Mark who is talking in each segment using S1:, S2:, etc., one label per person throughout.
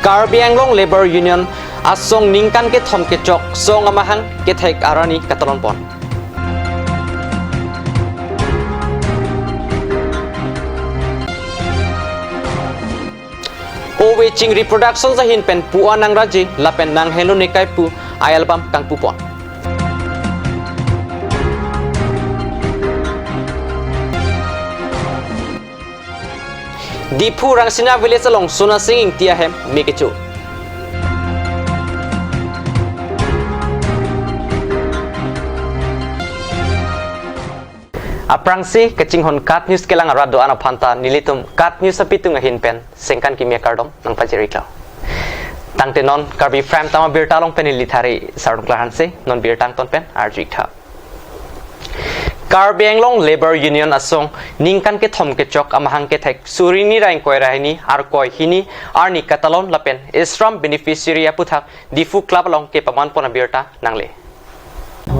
S1: Karbi Labor Union asong ningkan ke thom ke chok song amahang ke thek arani katalon pon. Owe ching reproduction zahin pen puan nang raji lapen nang helo nekai pu album kang pupon. Dipu Rangsina village along Sona Singing Tiahem Mekechu. Aprangsi kecing kat news kelang arado ana phanta nilitum kat news apitung ahin pen sengkan kimia kardom nang pajeri klau. Tangte non Karbi frame tama birtalong pen ilithari sarung klahanse non birtang ton pen arjikha. Karbi Labor Union asong ningkan ke thom ke chok amahang ke thek surini raing koi rahini ar koi hini arni katalon lapen isram beneficiary aputhak difu club along ke paman pona birta nangle.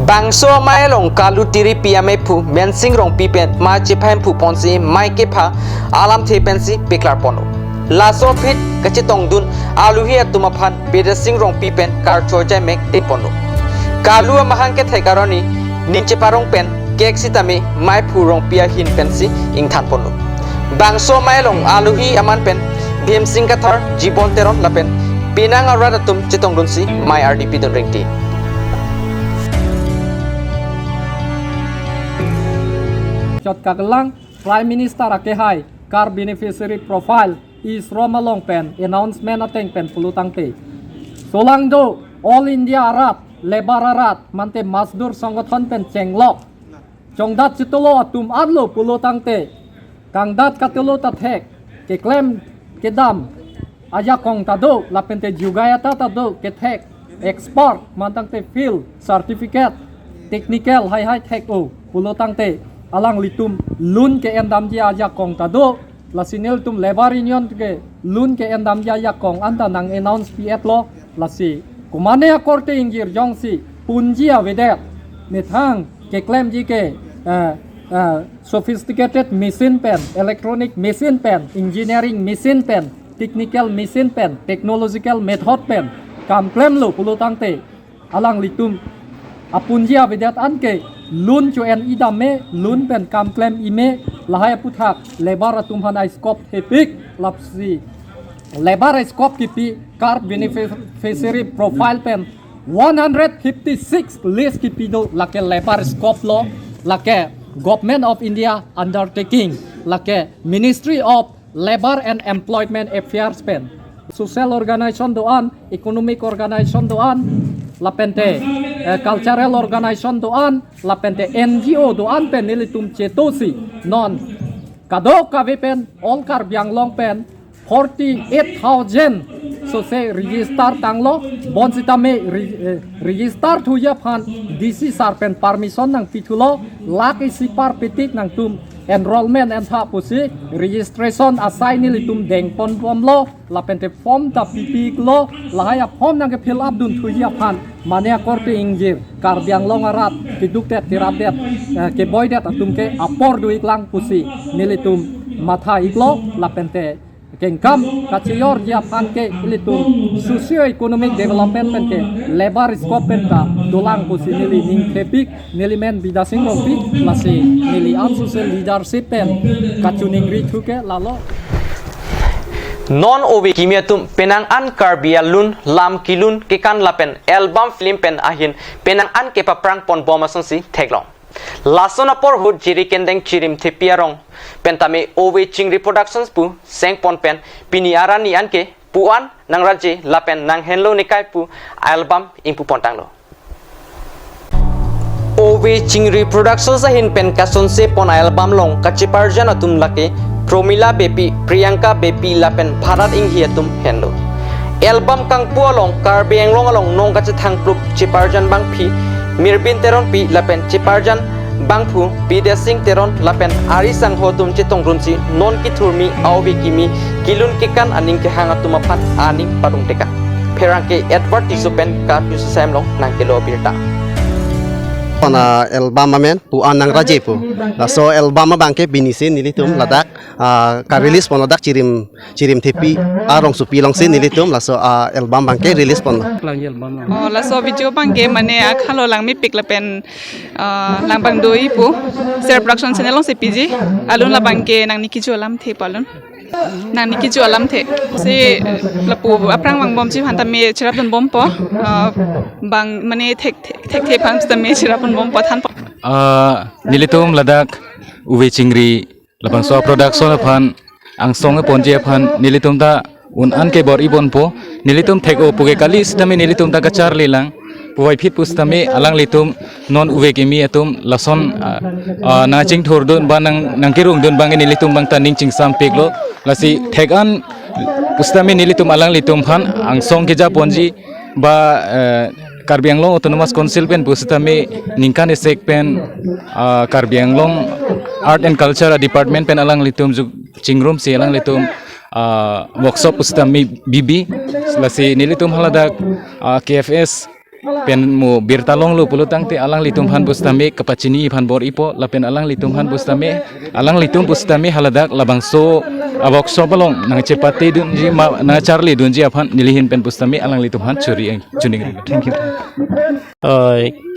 S1: Bangso mai long kalu tiri piame phu mensing rong pipen ma chephem phu ponsi mai ke pha alam the pensi peklar pono. Laso phit kachitong dun aluhi atuma phan bedasing rong pipen kar chojai mek te pono. Kalu amahang ke thekaroni ninche parong pen kek sitami mai phurong pia hin pensi ingthan pono bangso mai long aluhi aman pen bhim sing kathar jibon teron lapen pinang arada tum chitong dunsi mai rdp don ringti
S2: chot kaglang prime minister ake hai car beneficiary profile is romalong pen announcement ateng pen pulutang te solang do all india arat lebar arat mante masdur sangathon pen chenglok Jongdat situlo atum adlo pulo tangte kangdat katulo tathek ke claim ke dam aja kong tado lapente jugaya tado ke thek export mantangte field certificate technical high tech o pulo tangte alang litum lun ke endam ji aja kong tado lasinil tum labor union ke lun ke endam ji aja kong anta nang announce ps lo lasi kumane akorte ingir jongsi punji avedet methang ke claim ji ke sophisticated machine pen, electronic machine pen, engineering machine pen, technical machine pen, technological method pen, kam claim lo pulutang te alang litum apunjia vidat anke lun chu en idame lun pen kam claim ime lahai puthak lebar atum hanai scope hepik lapsi lebar scope kipi car beneficiary profile pen 156 list kipido lake lebar scope lo lake government of India undertaking lake Ministry of Labor and Employment Affairs pen social organization doan economic organization doan lapente cultural organization doan lapente NGO doan pen nilitum chetosi non kado kavi pen all kar bianglong pen 48,000 so say register tanglo bon sitame register thuya phan DC sarpen permission nang pitulo lak isipar pitik nang tum enrollment and tha pusi registration assign ni litum deng pon pomlo lapente form ta pipik lo lahaya form nang ke fill up dun thuya phan mane korte ingjir karbiang long arat kiduk tet tiradet ke boydet atum ke apor duik lang pusi nilitum matha iklo lapente kengkam kaciyor dia panke litum socio economic development penke labor scope penta dolang pusi nili ning kepik nili men bidasing rompi lasi nili am social leadership pen kacuning rithuke lalo
S1: non owe kimiatum penang an karbialun lam kilun kekan lapen album film pen ahin penang an ke paprang pon bomason si theglong Lasona por hud jiri kendeng chirim thepiarong pentame owe ching reproductions pu seng pon pen pini arani anke puan nang raje lapen nang henlo nikai pu album impu pontanglo owe ching reproductions ahin pen kason se pon album long kachiparjan atum lake promila bepi priyanka bepi lapen bharat inghiatum henlo album kang pualong karbi englong along nong kachi thang plup chiparjan bang phi mirbin teron pi lapen chiparjan bangphu bidesing teron lapen arisang hotum chitong runsi non ki thurmi awbi kimi kilun kekan aning ke hanga tumaphan aning parung teka pherang ke advert tisupen ka pisu samlong nang kelo birta
S3: Pana album amen pu anang raje pu so album bangke binisi nilitum ladak ka release pon ladak cirim tepi arong supi long sin nilitum la so album bangke release pon
S4: oh la so video bangke mane akhalo lang mi pik la pen lang bang doi pu ser production channel long cpg alun la bangke nang niki jolam the palun nang niki jolam the se la pu aprang bang bom chi han ta me chirap don bom po bang mane thek phan ta me chirap don bom po than
S5: nilitum ladak uwe chingri labang so production aphan ang song ponje aphan nilitum ta un an ke bor ibon po nilitum thek o puge kali stami nilitum ta kachar lelang puai phit pustami alang litum non uwe kimi atum lason na ching thor don nang kirung don bang nilitum bang ta ning ching sam peklo lasi thek an pustami nilitum alang litum phan ang song ke ja ponji ba Karbi Anglong Autonomous Council pen pustami ningkan esek pen Karbi Anglong Art and Culture Department pen alang litum juk chingrum si alang litum workshop pustami bibi lasi nilitum haladak KFS pen mu birtalong lu pulutang te alang litum han pustami kapacini phan bor ipo lapen alang litum han pustami alang litum pustami haladak labang so workshop along nang cepati dunji na charli dunji aphan nilihin pen pustami alang litum han churi juning thank you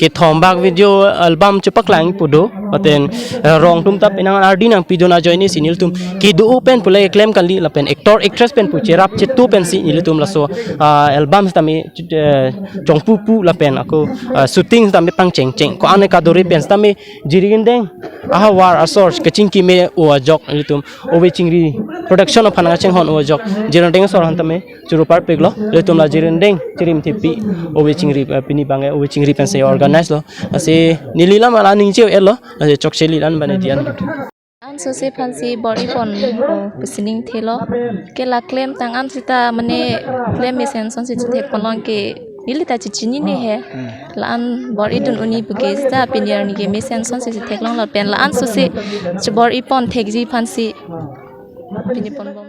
S6: ke thombak video album cepak lang pudo paten rong tum tap inang ardi nang pidona joini sinil tum ki du pen pulai claim kan li lapen actor actress pen pu cherap chetu pen si nil tum laso album tami chongpu pu lapen aku shooting tami pang cheng cheng ko ane kadori pen tami jirindeng aha war asor kaching ki me o jok nil tum owe chingri production of hananga cheng hon o jok jirindeng sor han tami churupar peglo le tum la jirindeng chirim thipi owe chingri pini bangai owe chingri pen se organize lo ase nilila mala ningche elo ase chokcheli lan bane dian
S7: an so se phansi body pon positioning thelo ke la claim tang an sita mane claim mission son se the polong ke nilita chichini ne he la an body dun uni buge sta pinier ni ke mission son se the long la pen la an so se body pon thekji phansi pini pon bom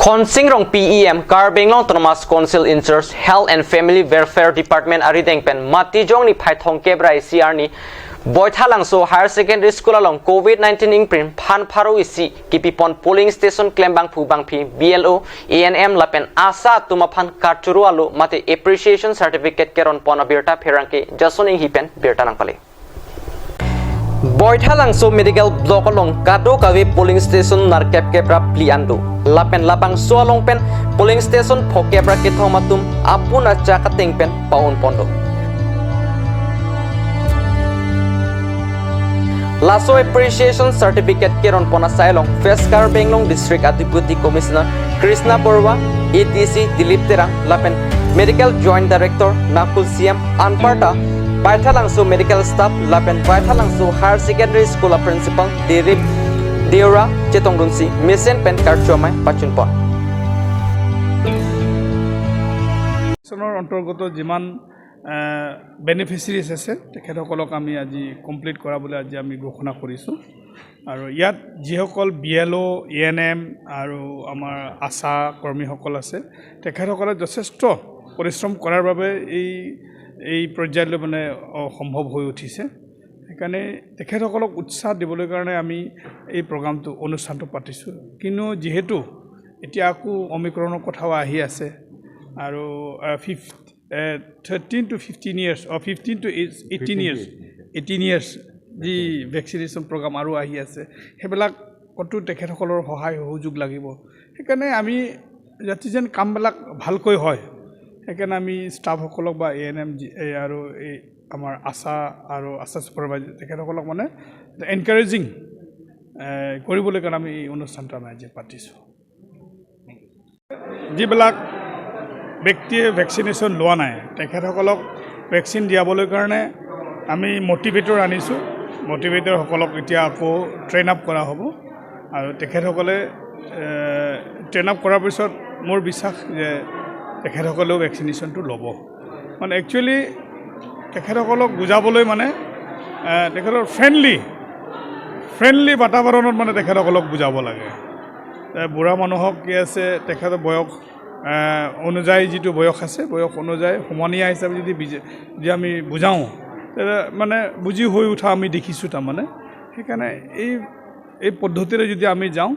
S1: Khonsing rong PEM Karbi Anglong Autonomous Council in charge Health and Family Welfare Department arideng pen mati jong ni phaithong kebrai CR ni boithalang so higher secondary school along COVID-19 ingprin phan pharo isi kipipon polling station klembang phubang phi BLO ANM lapen asa tuma phan karchuru alu mate appreciation certificate keron pona birta pherangke jasoning hipen birta nang pale Boithalang so medical block along kado kawe polling station nar kep kepra pliando lapen lapang so along pen polling station phokepra ke thomatum apuna chakateng pen paun pondo Laso appreciation certificate keron pona sailong First Karbi Anglong District Deputy Commissioner Krishna Borwa ATC Dilip Terang lapen Medical Joint Director Nakul CM Anparta Baithalang so medical staff lapen Baithalang so higher secondary school principal Dirip Deora Chetongrunsi Mission pen karchomai pachunpon
S8: sonor অন্তর্গত যিমান beneficiaries আছে তেখেতসকলক আমি আজি complete কৰাবলৈ আজি আমি ঘোষণা কৰিছোঁ আৰু ইয়াত যিসকল BLO ANM আৰু আমাৰ আশা কৰ্মীসকল আছে তেখেতসকলে যথেষ্ট পৰিশ্ৰম কৰাৰ বাবে এই পৰ্যায়লৈ মানে সম্ভৱ হৈ উঠিছে সেইকাৰণে তেখেতসকলক উৎসাহ দিবলৈ কাৰণে আমি এই প্ৰগ্ৰামটো অনুষ্ঠানটো পাতিছোঁ কিন্তু যিহেতু এতিয়া আকৌ অমিক্ৰণৰ কথাও আহি আছে আৰু 13 to 15 years or 15 to 18 years the vaccination program aru ahi ase hebelak কটো তেখেতসকলৰ সহায় সহযোগ লাগিব সেইকাৰণে আমি জাতিজন কামবিলাক ভালকৈ হয় সেইকাৰণে আমি ষ্টাফসকলক বা ANM আৰু আমাৰ আশা আৰু আশা সুপাৰভাইজাৰ তেখেতসকলক মানে এনকাৰেজিং কৰিবলৈ কাৰণে আমি এই অনুষ্ঠানটো আমি আজি পাতিছোঁ যিবিলাক ব্যক্তিয়ে ভ্যাকসিনেশন লোৱা নাই তেখেতসকলক ভ্যাকসিন দিয়াবলৈ কাৰণে আমি মোটিভেটৰ আনিছোঁ মোটিভেটৰসকলক এতিয়া আকৌ ট্ৰেইন আপ কৰা হ'ব আৰু তেখেতসকলে ট্ৰেইন আপ কৰাৰ পিছত মোৰ বিশ্বাস যে তেখেতসকলেও ভ্যাকসিনেশনটো ল'ব মানে একচুয়ালি তেখেতসকলক বুজাবলৈ মানে তেখেতৰ ফ্ৰেণ্ডলি বাতাবৰণত মানে তেখেতসকলক বুজাব লাগে বুঢ়া মানুহক কি আছে তেখেতৰ বয়স অনুযায়ী যেটো বয়স আছে বয়স অনুযায়ী সমনীয়া হিচাপে যদি আমি বুজাওঁ মানে বুজি হৈ উঠা আমি দেখিছোঁ তাৰমানে সেইকাৰণে এই পদ্ধতিৰে যদি আমি যাওঁ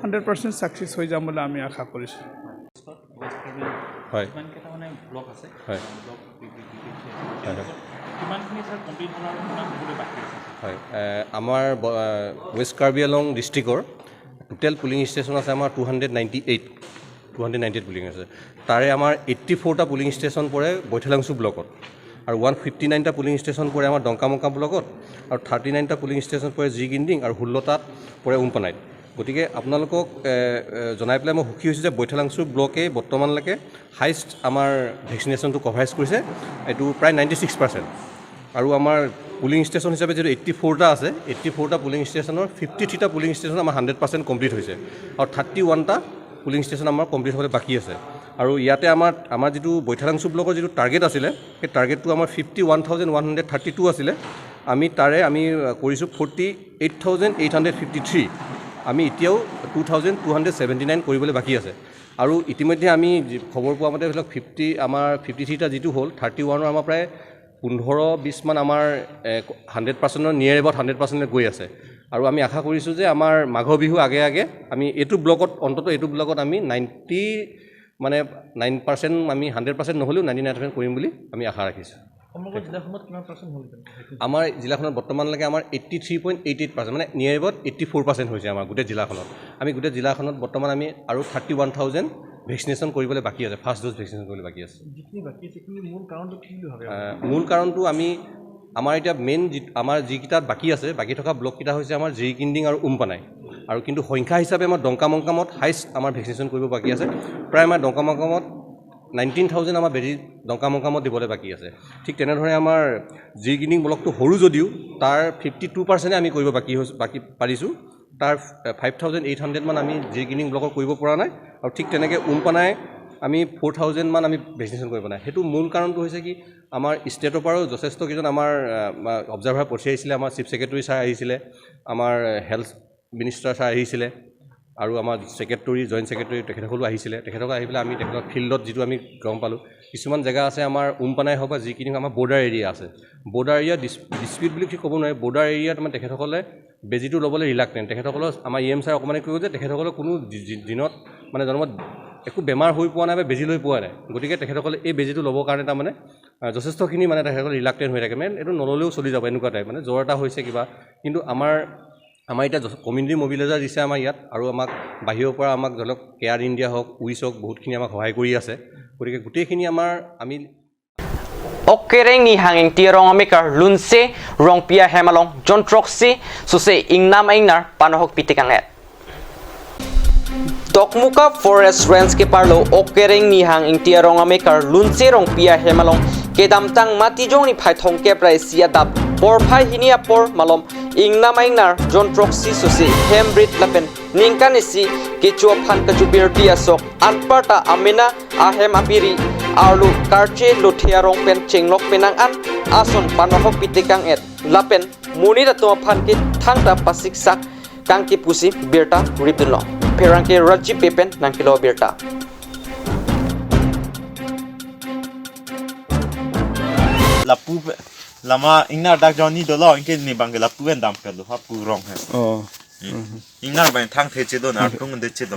S8: 100% ছাকচেছ হৈ যাম বুলি আমি আশা কৰিছোঁ
S9: হয় হয় হয় আমাৰ ৱেষ্ট কাৰ্বি আংলং ডিষ্ট্ৰিক্টৰ টোটেল পুলিং ষ্টেচন আছে আমাৰ 298 পুলিং আছে তাৰে আমাৰ 84টা পুলিং ষ্টেচন পৰে বৈঠালাংচু ব্লকত আৰু 159টা পুলিং ষ্টেচন পৰে আমাৰ ডংকামকা ব্লকত আৰু 39টা পুলিং ষ্টেচন পৰে জিগিন্দিং আৰু 16টাত পৰে উমপানাইত গতিকে আপোনালোকক জনাই পেলাই মই সুখী হৈছোঁ যে বৈঠালাংচু ব্লকে বৰ্তমানলৈকে হাইষ্ট আমাৰ ভেকচিনেশ্যনটো কভাৰেজ কৰিছে এইটো প্ৰায় 96% আৰু আমাৰ পুলিং ষ্টেচন হিচাপে যিটো 84টা আছে 84টা পুলিং ষ্টেচনৰ 53টা পুলিং ষ্টেচন আমাৰ 100% কমপ্লিট হৈছে আৰু 31টা পুলিং ষ্টেচন আমাৰ কমপ্লিট হ'বলৈ বাকী আছে আৰু ইয়াতে আমাৰ যিটো বৈঠালাংচু ব্লকৰ যিটো টাৰ্গেট আছিলে সেই টাৰ্গেটটো আমাৰ 51,132 আছিলে আমি কৰিছোঁ 48,853 আমি এতিয়াও 2,279 কৰিবলৈ বাকী আছে আৰু ইতিমধ্যে আমি খবৰ পোৱা মতে ধৰি লওক 53টা যিটো হ'ল 31ৰ আমাৰ প্ৰায় 15-20 মান আমাৰ 100%ৰ নিয়েৰ এবাউট 100% গৈ আছে আৰু আমি আশা কৰিছোঁ যে আমাৰ মাঘৰ বিহু আগে আমি এইটো ব্লকত আমি 9% আমি 100% নহ'লেও 99% কৰিম বুলি আমি আশা ৰাখিছোঁ আমাৰ জিলাখনত বৰ্তমানলৈকে আমাৰ 83.88% মানে নিয়েৰ এবাউট 84% হৈছে আমাৰ গোটেই জিলাখনত আমি গোটেই জিলাখনত বৰ্তমান আমি আৰু 31,000 ভেকচিনেশ্যন কৰিবলৈ বাকী আছে ফাৰ্ষ্ট ড'জ ভেকচিনেশ্যন কৰিবলৈ বাকী আছে মূল কাৰণটো আমাৰ এতিয়া মেইন আমাৰ যিকেইটাত বাকী আছে বাকী থকা ব্লককেইটা হৈছে আমাৰ জিগিন্দিং আৰু উমপানাই আৰু কিন্তু সংখ্যা হিচাপে আমাৰ ডংকামংকামত হাইষ্ট আমাৰ ভেকচিনেশ্যন কৰিব বাকী আছে প্ৰায় আমাৰ ডংকামংকামত 19,000 আমাৰ ডংকামংকামত দিবলৈ বাকী আছে ঠিক তেনেধৰণে আমাৰ জিগিন্দিং ব্লকটো সৰু যদিও তাৰ 52% আমি কৰিব বাকী পাৰিছোঁ তাৰ 5,800 মান আমি জিগিন্দিং ব্লকৰ কৰিব পৰা নাই আৰু ঠিক তেনেকৈ উমপানাই আমি 4,000 মান আমি ভেকচিনেশ্যন কৰিব নাই সেইটো মূল কাৰণটো হৈছে কি আমাৰ ষ্টেটৰ পৰাও যথেষ্ট কেইজন আমাৰ অবজাৰ্ভাৰ পঠিয়াইছিলে আমাৰ চিফ ছেক্ৰেটাৰী ছাৰ আহিছিলে আমাৰ হেল্থ মিনিষ্টাৰ ছাৰ আহিছিলে আৰু আমাৰ ছেক্ৰেটাৰী জইণ্ট ছেক্ৰেটাৰী তেখেতসকলো আহিছিলে তেখেতসকল আহি পেলাই আমি তেখেতৰ ফিল্ডত যিটো আমি গম পালোঁ কিছুমান জেগা আছে আমাৰ উমপানাই হওক বা যিখিনি আমাৰ বৰ্ডাৰ এৰিয়া আছে বৰ্ডাৰ এৰিয়া ডিছপিউট বুলি ক'ব নোৱাৰে বৰ্ডাৰ এৰিয়াত আমাৰ তেখেতসকলে বেজীটো ল'বলৈ ৰিলাক্টেণ্ট তেখেতসকলৰ আমাৰ EM ছাৰ অকণমান কৈ যে তেখেতসকলৰ কোনো দিনত মানে জন্মত একো বেমাৰ হৈ পোৱা নাই বা বেজী লৈ পোৱা নাই গতিকে তেখেতসকলে এই বেজীটো ল'বৰ কাৰণে তাৰমানে যথেষ্টখিনি মানে তেখেতসকলে ৰিলাক্টেণ্ট হৈ থাকে মানে এইটো নল'লেও চলি যাব এনেকুৱা টাইপ মানে জ্বৰ এটা হৈছে কিবা কিন্তু আমাৰ এতিয়া কমিউনিটি মবিলাইজাৰ দিছে আমাৰ ইয়াত আৰু আমাক বাহিৰৰ পৰা আমাক ধৰি লওক কেয়াৰ ইণ্ডিয়া হওক উইচ হওক বহুতখিনি আমাক সহায় কৰি আছে গতিকে গোটেইখিনি আমি
S1: Okereng ni hanging tirong amikar lunse rong pia hemalong John Troxy suse ingnam ingnar panohok pitikanget. Tokmuka Forest Range ke parlo okereng ni hanging tirong amikar lunse rong pia hemalong kedamtang matijong ni phaithong ke prai siadap por phai hinia por malom ingnam ingnar John Troxy suse hembrit lapen ningkanisi kechuo phan kajubir asok anparta amena ahem apiri Arlu karche lothia rong pen chenglok penang an ason panohok pitekang et lapen muni da toma phan ke thangta pasik sak kang ke pusi birta ribdinlo perang ke raji pepen nang kilo birta
S10: lapu lama ingna dak joni dolo inke ni bang lapu en dam pelu ha pu rong he ingna bang thang the che do na tung de che do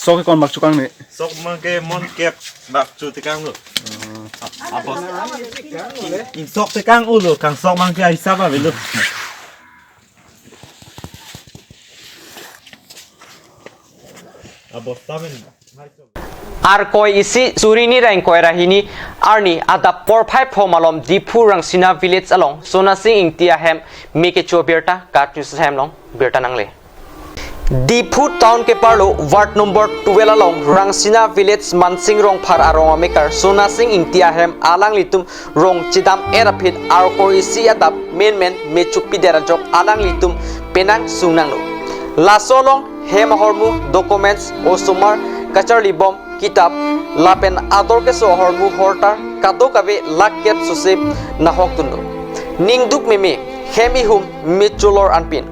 S11: sok kon mak chukang ne
S10: sok mang ke mon ke bak chu te kang lo abos in sok te kang u lo kang sok mang ke ai sa ba lo abos tamen
S1: ar koi isi surini rain koi rahini arni ada por phai phomalom dipu rang sina village along sonasing ingtia hem meke chobirta katnus hem long birta nangle Dipu town ke parlo ward number 12 along Rangsina village Mansing rong phar arong amikar Sonasing ingtia hem alang litum rong chidam erapit arkori si adap men mechupi derajok alang litum penang sunanglo lasolong hem hormu documents osumar kachar libom kitab lapen ador ke so hormu hortar kado kabe laket susep nahok tundo ningduk meme hemi hum michulor anpin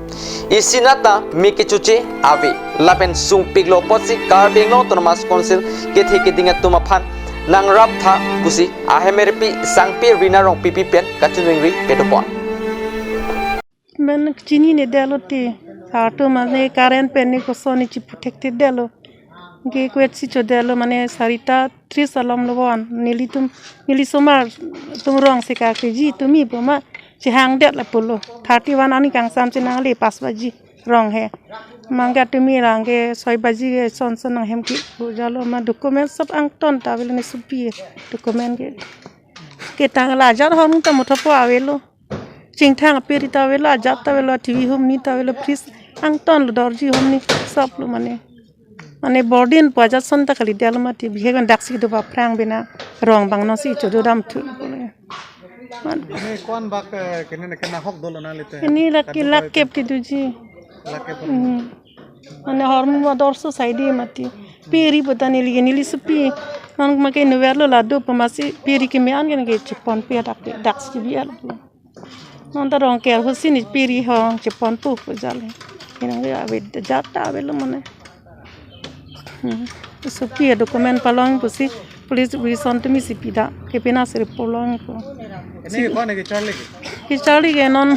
S1: Isinata mikichuchi avi lapen sung piglo potsi Karbi nglo tonomas konsil ke theke dinga tumaphan nang rap tha pusi ahemerpi sangpi rina rong pipi pen kachunwingri petopon
S12: men chini ne delo te auto mane current pen ni ko soni chi protected delo ge kwet si chodelo mane sarita 3 salam lobon nili somar tum rong se ka ji tumi poma chi hang det la polo 31 ani kang sam china le 5 baji rong he mangga tumi range 6 baji ge son son nang hem ki jalo ma document sab ang ton ta vel ne supi document ke tang la jar hon ta motho po avelo ching thang perita vela jata vela tv hom ni ta vela pris ang ton dorji hom ni sab lo mane bordin paja son ta kali del ma ti bhegan daksi do ba prang bina rong bang no si chodo dam thu
S11: ini kon bak kena hok dolo na lete
S12: ini lak kep ti duji mane hormu ma dorso saidi mati peri botani li supi nang ma ke noverlo la do pamasi peri ke me an ge chipon pe daksi bi al non ta rong ke ho sin peri ho chipon pu jale ina ge ave jata ave lo mane supi document palong pusi police we son to mi sipida ke pena ser polong ko
S11: ini kon ke
S12: charlie ge non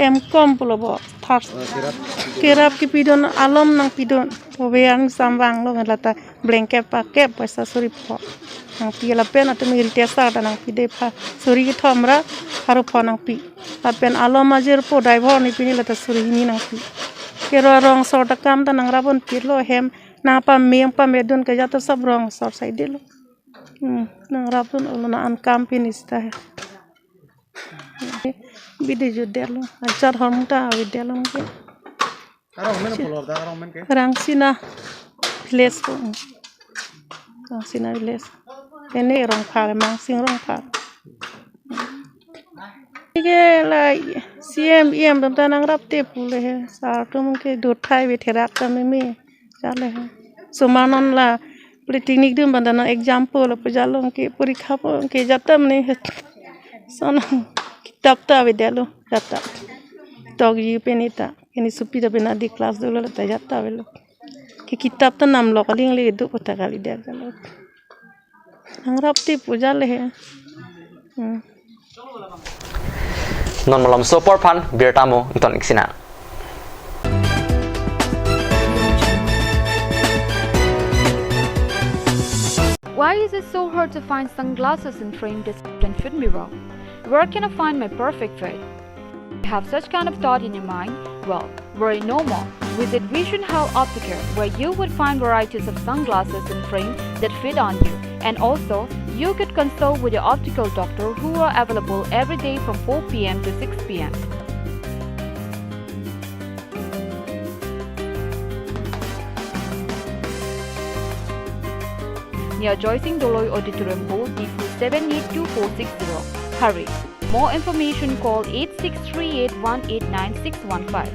S12: em kom pulo bo thar kerap ki pidon alom nang pidon obeang samwang lo ngalata blanket pa ke paisa suri po nang pi la pena to mi ritesa ta nang pide pha suri ki thomra haru pho nang pi la pen alom ajer po driver ni pini lata suri ni nang pi kero rong so ta kam ta nang rabon pirlo hem na pa meng pa medon ka jata sab rong so side lo nang rabon ulo na an kam pin ista hai bide jodelo ajar hormta videlo ke
S11: arong men polor da arong men ke
S12: rangsina village ko rangsina village ene rong phar mang sing rong phar ke la cm em dam ta nang rap te pule he sa tum ke dot thai be therak ta me chale he sumanon la polytechnic dum bandana example pajalong ke porikha po ke jatam ne son kitab ta videlo jata tog yi penita ini supi da bena di kelas dulu la jata velo ke kitab ta nam lo kaling le du pota kali der jalo angrap ti puja le he
S1: non malam sopor pan birtamo ton iksina
S13: Why is it so hard to find sunglasses in frame that fit me well? Where can I find my perfect fit? Have such kind of thought in your mind? Well, worry no more. Visit Vision Health Optica, where you would find varieties of sunglasses in frame that fit on you. And also, you could consult with your optical doctor who are available every day from 4 p.m. to 6 p.m. Near Joycing Doloy Auditorium Hall, D4 782460. Hurry! More information call 8638189615.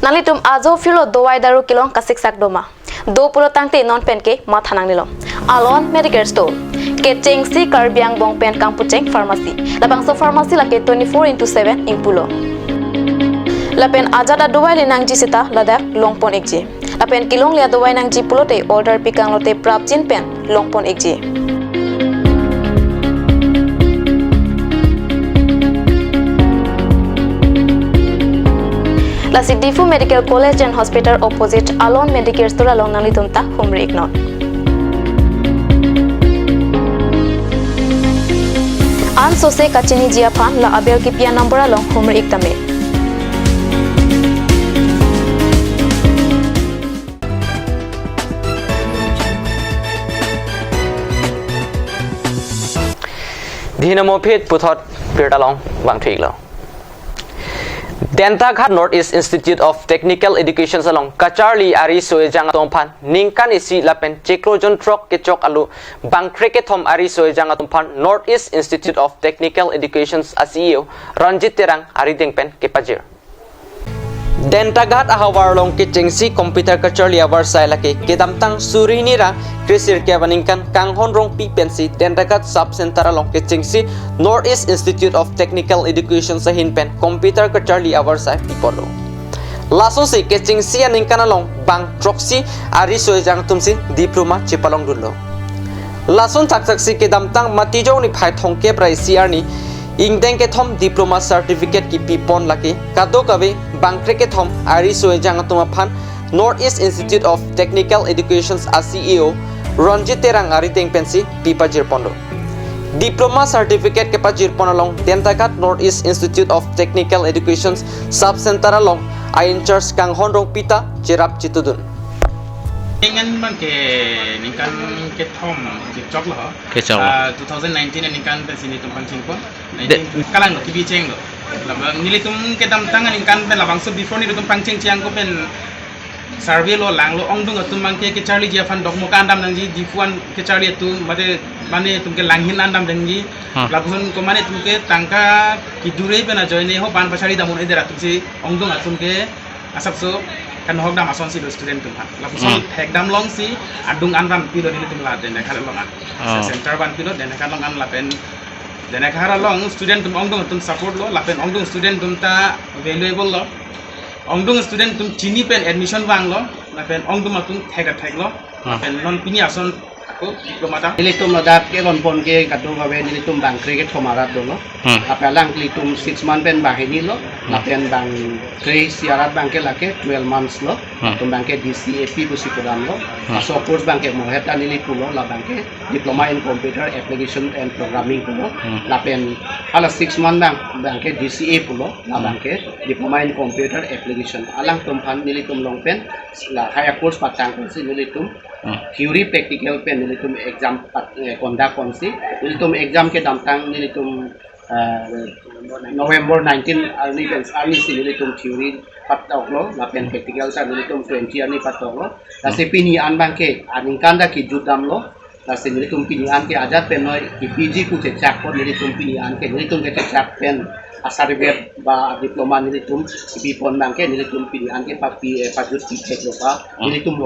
S7: Nalitum ajo filo dowai daru kilong kasik sak doma. Do pulo tangte non pen ke ma thanang nilo. Alon Medical Store. Ke chengsi Karbiang bong pen kang pucheng pharmacy. Labang so pharmacy la ke 24/7 ing pulo. Lapen ajada dowai linang ji sita ladak longpon ekje. Lapen kilong lia dowai nang ji pulote order pikang lote prapjin pen longpon ekje. Lasik Difu Medical College and Hospital opposite Alon Medicare Store along nalitum ta humre iknon. An sose kachini jia pan la abel ki pia number along humre iktame.
S1: Dinamo Pit Puthot Pirtalong Bang Thiglo Denta Ghat North East Institute of Technical Education salong Kacharli Ari Soe Jang Atongpan Ningkan isi lapen Cheklojon Trok Kechok Alu Bang Kriketom Ari Soe Jang Atongpan North East Institute of Technical Education ASIO Ranjit Terang Ari Dengpen Kepajir Dentagat ahawar long kitchingsi computer kacharli awar sai laki kedamtang surini ra krisir kevaningkan kanghon rong pi pensi Dentagat sub center long kitchingsi Northeast Institute of Technical Education sa hinpen computer kacharli awar sai pipolo laso si kitchingsi aningkan along bang troxi ari soijang tumsi diploma chipalong dullo lason taksaksi kedamtang matijong ni phai thongke prai CR ni ingdeng ke thom diploma certificate ki pipon laki kado kawe bangkre ke thom ari soejang atuma phan Northeast Institute of Technical Education CEO Ranjit Terang ari teng pensi pipa jirpondo diploma certificate ke pa jirponalong Dentagat Northeast Institute of Technical Education sub center along I in charge kang honrong pita jirap chitudun
S14: Ingin man ke nikan ke thom jok lo
S1: ke chok
S14: 2019 nikan pe sini tumpang chingko kalang lo tibi cheng lo labang nili tum ke dam tangan nikan pe labang so before ni tumpang cheng chiang ko pen survey lo lang lo ong dung tumpang ke charlie dia fan dok mo kandam nang ji difuan ke charlie tu mane tum ke langhin andam dang ji labun ko mane tum ke tangka ki dure pe na join ho ban pasari damun edera tum si ong dung atum ke asap so kan hok dam ason si student tum ha lapuson hek dam long si adung andam pilo ni tum la den khala long center ban pilo den khala long an la pen den khala long student tum ongdong tum support lo la pen ongdong student tum ta valuable lo ongdong student tum chini pen admission bang lo la pen ongdong tum thek lo la pen non pini ason diploma ta
S15: nilitum ladat ke bonpon ke kadung gawe nilitum bang cricket khomarat dolo apelang nilitum 6 month pen bahini lo lapen bang kre siarat bang ke lake 12 months lo tum bang ke DCAP busi program lo so course bang ke moheta nilipulo la bang ke diploma in computer application and programming pulo lapen ala 6 month bang ke DCA pulo la bang ke diploma in computer application alang tum phan nilitum long pen la higher course patang si nilitum theory practical pen nilitum exam conduct konsi nilitum exam ke damtang nilitum November 19 early si nilitum theory patok lo lapen practical sa nilitum 20 ani patok lo kasi pinian bang ke aningkanda ki judam lo kasi nilitum pinian ke adat pen noi ki PG ku cecak ko nilitum pinian ke nilitum ke cecak pen asaribet ba diploma nilitum ipipon bang ke nilitum pinian ke papi pajut cecak lo pa nilitum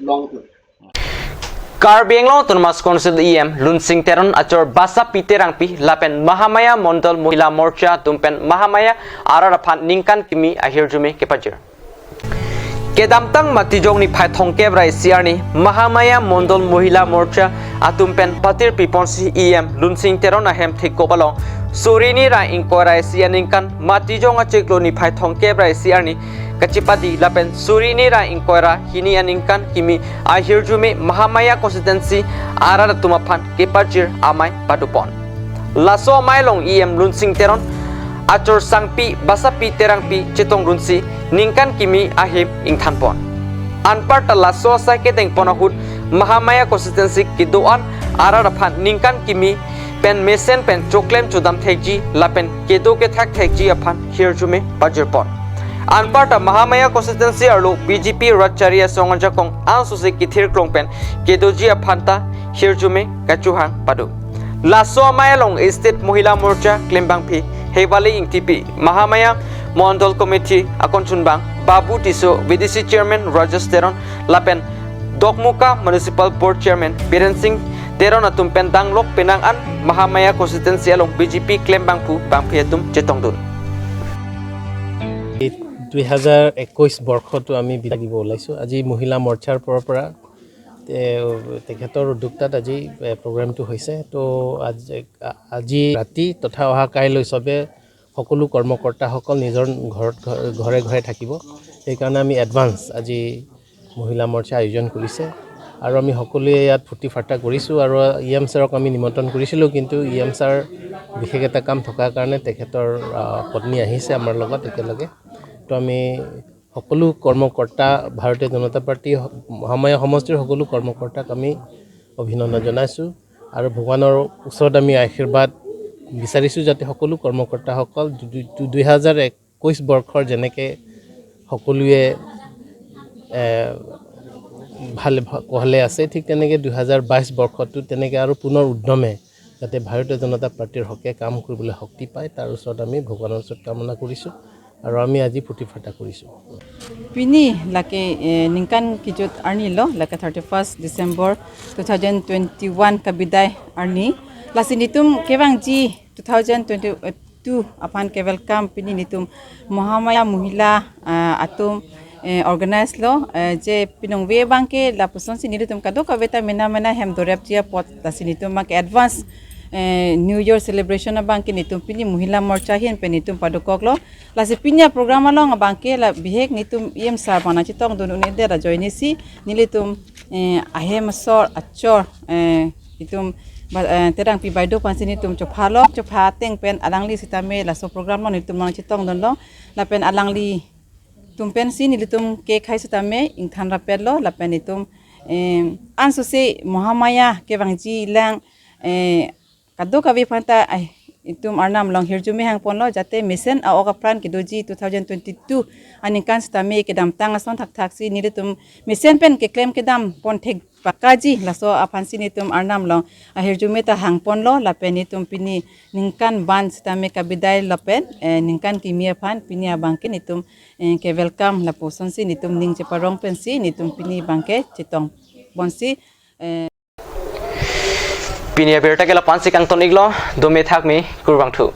S15: long
S1: Karbi englo tunmas konsul EM lunsing teron achor basa piterang pi lapen Mahamaya Mondol Mohila Morcha tumpen Mahamaya araraphan ningkan kimi ahirjume kepajir kedamtang matijong ni phaithong kebrai CR ni Mahamaya Mondol Mohila Morcha atumpen patir piponsi EM lunsing teron ahem thikobalong surini ra inkorai sianingkan matijong acheklo ni phaithong kebrai CR ni kachipadi lapen surini ra inkoira hini aningkan kimi ahirjume Mahamaya constituency arar tumaphan kepajir amai padupon laso mailong EM lunsing teron achor sangpi basapi terangpi chetong runsi ningkan kimi ahim ingthanpon anparta laso sa keteng ponahut Mahamaya constituency kidoan araraphan ningkan kimi pen mesen pen choklem chodam thekji lapen kedo ke thak thekji aphan hirjume pajirpon anparta Mahamaya constituency arlo BJP Ratcharia Songajakong ansusi kithir klongpen kedoji aphanta hirjume kachuhang padu laso mayalong state mohila morcha klembang phi hebali ingtipi Mahamaya Mondol Committee akonchunbang Babu Tiso VDC Chairman Rajesh Teron lapen Dokmuka Municipal Board Chairman Biren Singh Teron atumpen danglok penangan Mahamaya constituency along BJP klembang phu bangphi atum chetongdun
S6: 2021 বৰ্ষটো আমি বিদায় দিব ওলাইছোঁ আজি মহিলা মৰ্চাৰ পৰা তেখেতৰ উদ্যোক্তাত আজি প্ৰগ্ৰামটো হৈছে তো আজি ৰাতি তথা অহা কাইলৈ সবে সকলো কৰ্মকৰ্তাসকল নিজৰ ঘৰে ঘৰে থাকিব সেইকাৰণে আমি এডভান্স আজি মহিলা মৰ্চা আয়োজন কৰিছে আৰু আমি সকলোৱে ইয়াত ফুটি ফাটা কৰিছোঁ আৰু EM ছাৰক আমি নিমন্ত্ৰণ কৰিছিলোঁ কিন্তু EM ছাৰ বিশেষ এটা কাম থকাৰ কাৰণে তেখেতৰ পত্নী আহিছে আমাৰ লগত একেলগে তো আমি সকলো কৰ্মকৰ্তা ভাৰতীয় জনতা পাৰ্টি মহামায়া সমষ্টিৰ সকলো কৰ্মকৰ্তাক আমি অভিনন্দন জনাইছোঁ আৰু ভগৱানৰ ওচৰত আমি আশীৰ্বাদ বিচাৰিছোঁ যাতে সকলো কৰ্মকৰ্তাসকল 2021 বৰ্ষৰ যেনেকৈ সকলোৱে ভালে আছে ঠিক তেনেকৈ 2022 বৰ্ষটো তেনেকৈ আৰু পুনৰ উদ্যমে যাতে ভাৰতীয় জনতা পাৰ্টিৰ হকে কাম কৰিবলৈ শক্তি পায় তাৰ ওচৰত আমি ভগৱানৰ ওচৰত কামনা কৰিছোঁ আৰু আমি আজি প্ৰতিষ্ঠা কৰিছোঁ
S16: Pini laki ningkan kijut arni lo laki 31st December 2021 kabidai arni lasi nitum kewang ji 2022 apan ke welcome pini nitum Muhammadiyah Muhila atum organize lo je pinong we bangke la puson sini nitum kado ka beta mena hem dorep chia pot lasi nitum mak advance New Year celebration na bangke nitum pini Muhila morcha hin penitum padukok lo lasi pinya program lo nga bangke la bihek nitum yem sar bana chitong donu ne dera joinisi nilitum ahem sor achor itum terang pi baido pansini tum chopha teng pen alangli sitame la so program lo nitum mang chitong don lo la pen alangli tum pen si nilitum ke khai sitame ingthan ra pen lo la pen nitum anso se Muhammadiyah ke bangji lang kado kabi panta itum arnam long hirjumi hang ponlo jate mission a oka plan kidoji 2022 aninkan stame ke dam tang ason thak si nilitum mission pen ke claim ke dam pon thek pakaji laso apansi nitum arnam long a hirjumi ta hang ponlo la pen nitum pini ningkan ban stame ka bidai la pen ningkan kimia phan pini abangke nitum ke welcome la poson si nitum ning che parong pen si nitum pini bangke chitong bonsi
S1: Pinia berta ke la pansi kang ton iglo do me thak mi kurbang thu